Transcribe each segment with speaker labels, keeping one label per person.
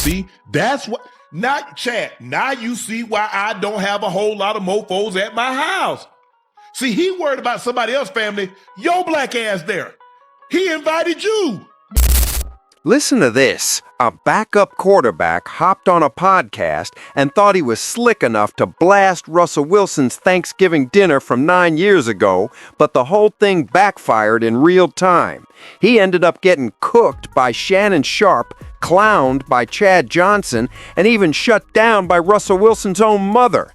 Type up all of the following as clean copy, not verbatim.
Speaker 1: See, that's what, not Chad, now you see why I don't have a whole lot of mofos at my house. See, he worried about somebody else's family, your black ass there. He invited you.
Speaker 2: Listen to this. A backup quarterback hopped on a podcast and thought he was slick enough to blast Russell Wilson's Thanksgiving dinner from 9 years ago, but the whole thing backfired in real time. He ended up getting cooked by Shannon Sharpe, clowned by Chad Johnson, and even shut down by Russell Wilson's own mother.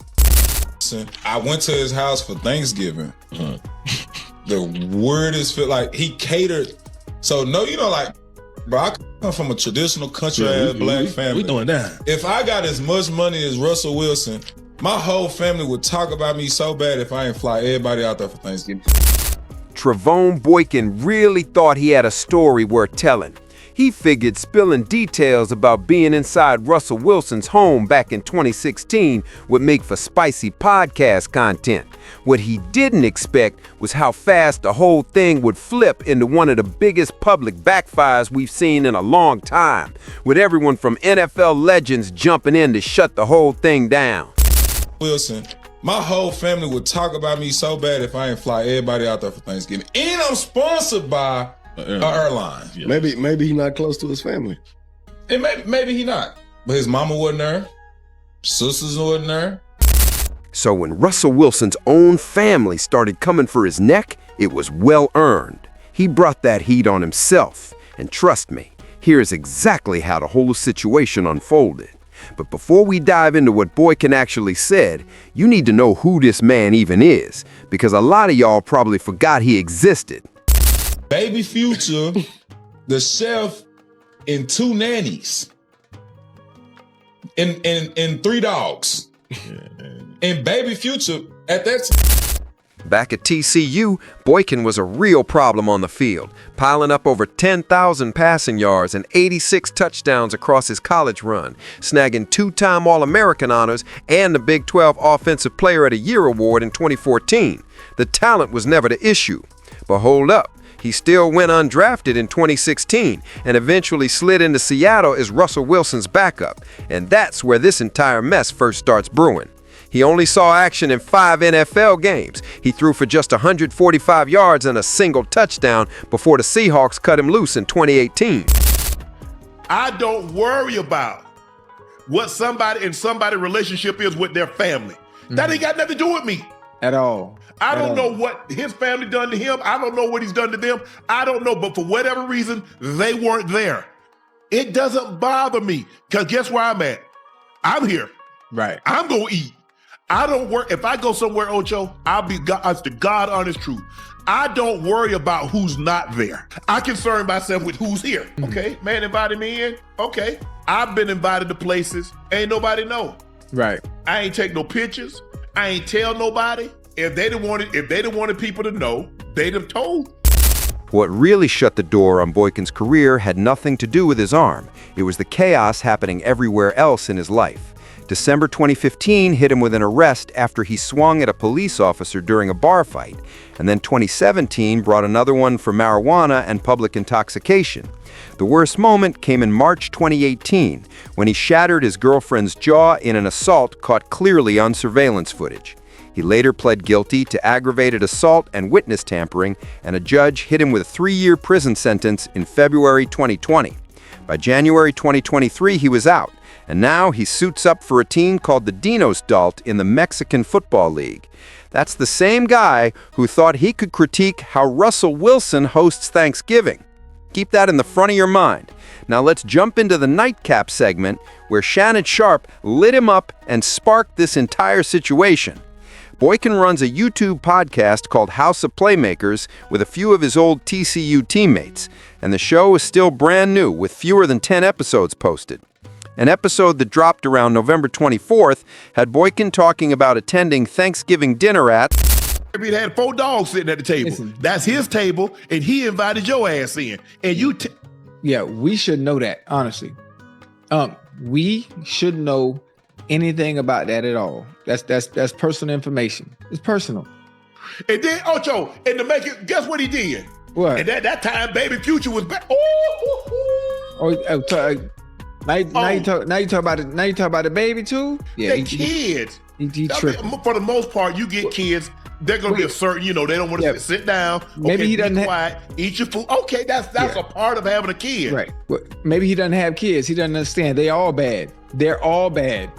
Speaker 3: I went to his house for Thanksgiving. The weirdest feel like he catered. So no, you know, like, bro, I come from a traditional country-ass black family.
Speaker 1: We doing that.
Speaker 3: If I got as much money as Russell Wilson, my whole family would talk about me so bad if I ain't fly everybody out there for Thanksgiving.
Speaker 2: Trevone Boykin really thought he had a story worth telling. He figured spilling details about being inside Russell Wilson's home back in 2016 would make for spicy podcast content. What he didn't expect was how fast the whole thing would flip into one of the biggest public backfires we've seen in a long time, with everyone from NFL legends jumping in to shut the whole thing down.
Speaker 3: Wilson, my whole family would talk about me so bad if I ain't fly everybody out there for Thanksgiving. And I'm sponsored by an airline.
Speaker 4: Yeah. Maybe he not close to his family.
Speaker 3: And maybe he not. But his mama wasn't there. Sisters wasn't there.
Speaker 2: So when Russell Wilson's own family started coming for his neck, it was well earned. He brought that heat on himself. And trust me, here's exactly how the whole situation unfolded. But before we dive into what Boykin actually said, you need to know who this man even is, because a lot of y'all probably forgot he existed.
Speaker 3: Baby Future, the chef, and 2 nannies. And 3 dogs. And Baby Future at that time.
Speaker 2: Back at TCU, Boykin was a real problem on the field, piling up over 10,000 passing yards and 86 touchdowns across his college run, snagging 2-time All-American honors and the Big 12 Offensive Player of the Year award in 2014. The talent was never the issue. But hold up. He still went undrafted in 2016 and eventually slid into Seattle as Russell Wilson's backup. And that's where this entire mess first starts brewing. He only saw action in 5 NFL games. He threw for just 145 yards and a single touchdown before the Seahawks cut him loose in 2018.
Speaker 1: I don't worry about what somebody relationship is with their family. That ain't got nothing to do with me.
Speaker 5: At all.
Speaker 1: I don't know what his family done to him. I don't know what he's done to them. I don't know, but for whatever reason, they weren't there. It doesn't bother me, because guess where I'm at? I'm here.
Speaker 5: Right.
Speaker 1: I'm going to eat. I don't worry. If I go somewhere, Ocho, I'll be honest to God, honest truth. I don't worry about who's not there. I concern myself with who's here. Okay, man invited me in. Okay, I've been invited to places. Ain't nobody know.
Speaker 5: Right.
Speaker 1: I ain't take no pictures. I ain't tell nobody. If they didn't want people to know, they'd have told.
Speaker 2: What really shut the door on Boykin's career had nothing to do with his arm. It was the chaos happening everywhere else in his life. December 2015 hit him with an arrest after he swung at a police officer during a bar fight. And then 2017 brought another one for marijuana and public intoxication. The worst moment came in March 2018, when he shattered his girlfriend's jaw in an assault caught clearly on surveillance footage. He later pled guilty to aggravated assault and witness tampering, and a judge hit him with a 3-year prison sentence in February 2020. By January 2023, he was out, and now he suits up for a team called the Dinos Dalt in the Mexican Football League. That's the same guy who thought he could critique how Russell Wilson hosts Thanksgiving. Keep that in the front of your mind. Now let's jump into the nightcap segment where Shannon Sharpe lit him up and sparked this entire situation. Boykin runs a YouTube podcast called House of Playmakers with a few of his old TCU teammates, and the show is still brand new with fewer than 10 episodes posted. An episode that dropped around November 24th had Boykin talking about attending Thanksgiving dinner at...
Speaker 1: He had 4 dogs sitting at the table.
Speaker 5: Listen.
Speaker 1: That's his table, and he invited your ass in. And you...
Speaker 5: Yeah, we should know that, honestly. We shouldn't know anything about that at all. That's personal information. It's personal.
Speaker 1: And then, Ocho, and to make it, guess what he did?
Speaker 5: What?
Speaker 1: And that time, Baby Future was back.
Speaker 5: Now you talk about it. Now you talk about the baby too. Yeah,
Speaker 1: They're kids.
Speaker 5: he tripping.
Speaker 1: For the most part, you get kids. They're gonna be a certain, they don't want to sit down.
Speaker 5: Maybe he doesn't
Speaker 1: be quiet. Eat your food. Okay, that's a part of having a kid.
Speaker 5: Right. Well, maybe he doesn't have kids. He doesn't understand. They all bad. They're all bad.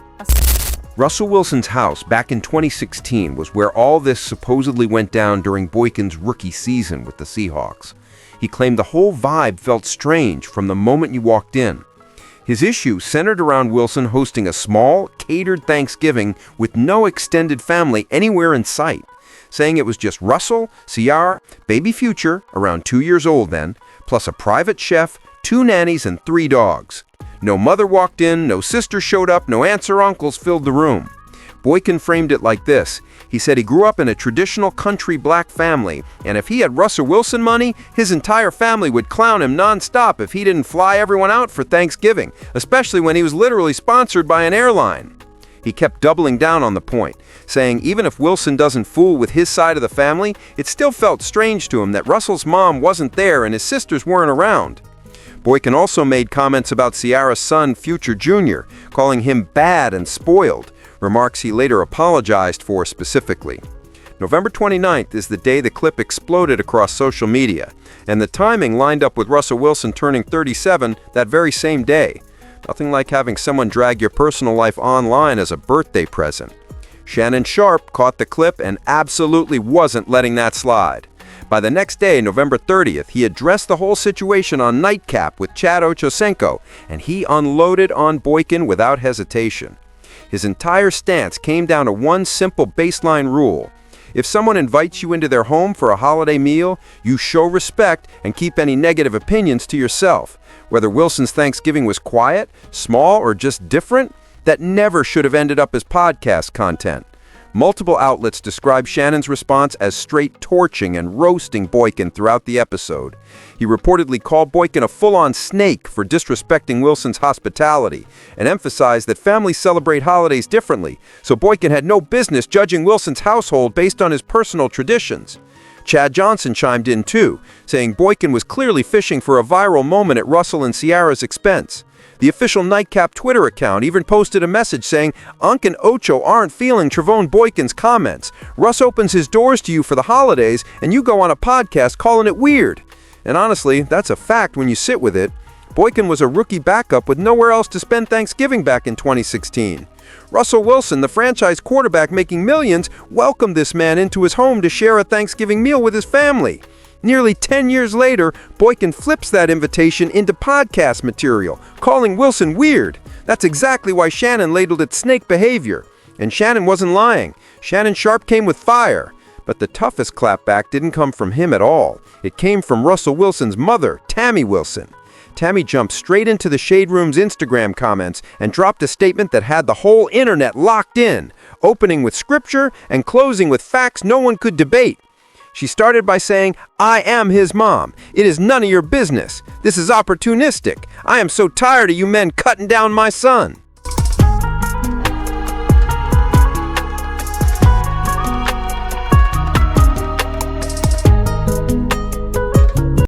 Speaker 2: Russell Wilson's house back in 2016 was where all this supposedly went down during Boykin's rookie season with the Seahawks. He claimed the whole vibe felt strange from the moment you walked in. His issue centered around Wilson hosting a small, catered Thanksgiving with no extended family anywhere in sight, saying it was just Russell, Ciara, baby Future, around 2 years old then, plus a private chef, 2 nannies, and 3 dogs. No mother walked in, no sister showed up, no aunts or uncles filled the room. Boykin framed it like this. He said he grew up in a traditional country black family, and if he had Russell Wilson money, his entire family would clown him nonstop if he didn't fly everyone out for Thanksgiving, especially when he was literally sponsored by an airline. He kept doubling down on the point, saying even if Wilson doesn't fool with his side of the family, it still felt strange to him that Russell's mom wasn't there and his sisters weren't around. Boykin also made comments about Ciara's son, Future Jr., calling him bad and spoiled, remarks he later apologized for specifically. November 29th is the day the clip exploded across social media, and the timing lined up with Russell Wilson turning 37 that very same day. Nothing like having someone drag your personal life online as a birthday present. Shannon Sharpe caught the clip and absolutely wasn't letting that slide. By the next day, November 30th, he addressed the whole situation on Nightcap with Chad Ochocinco, and he unloaded on Boykin without hesitation. His entire stance came down to one simple baseline rule. If someone invites you into their home for a holiday meal, you show respect and keep any negative opinions to yourself. Whether Wilson's Thanksgiving was quiet, small, or just different, that never should have ended up as podcast content. Multiple outlets describe Shannon's response as straight torching and roasting Boykin throughout the episode. He reportedly called Boykin a full-on snake for disrespecting Wilson's hospitality and emphasized that families celebrate holidays differently, so Boykin had no business judging Wilson's household based on his personal traditions. Chad Johnson chimed in too, saying Boykin was clearly fishing for a viral moment at Russell and Ciara's expense. The official Nightcap Twitter account even posted a message saying, Unc and Ocho aren't feeling Trevone Boykin's comments. Russ opens his doors to you for the holidays, and you go on a podcast calling it weird. And honestly, that's a fact when you sit with it. Boykin was a rookie backup with nowhere else to spend Thanksgiving back in 2016. Russell Wilson, the franchise quarterback making millions, welcomed this man into his home to share a Thanksgiving meal with his family. Nearly 10 years later, Boykin flips that invitation into podcast material, calling Wilson weird. That's exactly why Shannon labeled it snake behavior. And Shannon wasn't lying. Shannon Sharpe came with fire. But the toughest clapback didn't come from him at all. It came from Russell Wilson's mother, Tammy Wilson. Tammy jumped straight into the Shade Room's Instagram comments and dropped a statement that had the whole internet locked in, opening with scripture and closing with facts no one could debate. She started by saying, I am his mom. It is none of your business. This is opportunistic. I am so tired of you men cutting down my son.